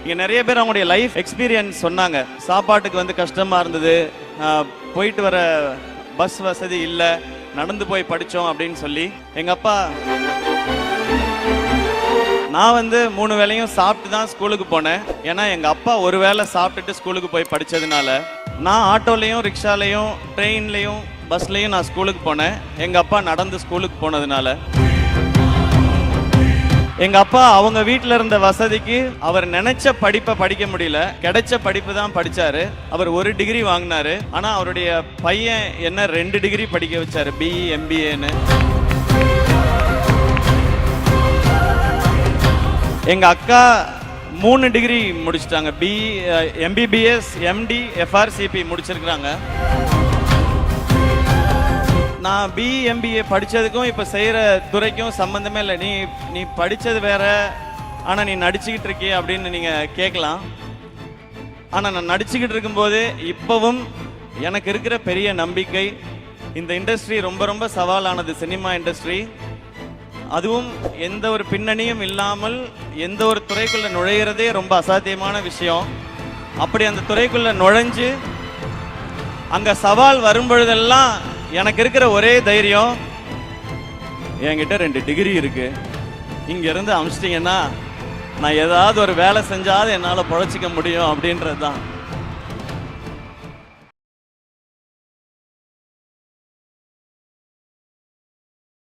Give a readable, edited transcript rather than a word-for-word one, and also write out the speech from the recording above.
இங்கே நிறைய பேர் அவங்களுடைய லைஃப் எக்ஸ்பீரியன்ஸ் சொன்னாங்க. சாப்பாட்டுக்கு வந்து கஷ்டமாக இருந்தது, போயிட்டு வர பஸ் வசதி இல்லை, நடந்து போய் படித்தோம் அப்படின்னு சொல்லி. எங்கள் அப்பா, நான் வந்து 3 வேளையும் சாப்பிட்டு தான் ஸ்கூலுக்கு போனேன். ஏன்னா எங்கள் அப்பா ஒரு வேளை சாப்பிட்டுட்டு ஸ்கூலுக்கு போய் படித்ததுனால நான் ஆட்டோலையும் ரிக்ஷாலையும் ட்ரெயின்லையும் பஸ்லையும் நான் ஸ்கூலுக்கு போனேன். எங்கள் அப்பா நடந்து ஸ்கூலுக்கு போனதுனால எங்கள் அப்பா அவங்க வீட்டில் இருந்த வசதிக்கு அவர் நினைச்ச படிப்பை படிக்க முடியல, கிடைச்ச படிப்பு தான் படித்தார். அவர் 1 டிகிரி வாங்கினார். ஆனால் அவருடைய பையன் என்ன 2 டிகிரி படிக்க வச்சார், பிஇ எம்பிஏன்னு. எங்கள் அக்கா 3 டிகிரி முடிச்சிட்டாங்க, பிஇ எம்பிபிஎஸ் எம்டி எஃப்ஆர்சிபி முடிச்சிருக்கிறாங்க. நான் பிஇ எம்பிஏ படித்ததுக்கும் இப்போ செய்கிற துறைக்கும் சம்மந்தமே இல்லை. நீ படித்தது வேற, ஆனால் நீ நடிச்சுக்கிட்டு இருக்கிய அப்படின்னு நீங்கள் கேட்கலாம். ஆனால் நான் நடிச்சுக்கிட்டு இருக்கும்போது இப்போவும் எனக்கு இருக்கிற பெரிய நம்பிக்கை, இந்த இண்டஸ்ட்ரி ரொம்ப ரொம்ப சவாலானது, சினிமா இண்டஸ்ட்ரி. அதுவும் எந்த ஒரு பின்னணியும் இல்லாமல் எந்த ஒரு துறைக்குள்ளே நுழையிறதே ரொம்ப அசாத்தியமான விஷயம். அப்படி அந்த துறைக்குள்ளே நுழைஞ்சு அங்கே சவால் வரும்பொழுதெல்லாம் எனக்கு இருக்கிற ஒரே தைரியம், என்கிட்ட 2 டிகிரி இருக்கு, இங்கேருந்து அமிச்சிட்டிங்கன்னா நான் ஏதாவது ஒரு வேலை செஞ்சாலும் என்னால் பொழைச்சிக்க முடியும் அப்படின்றது தான்.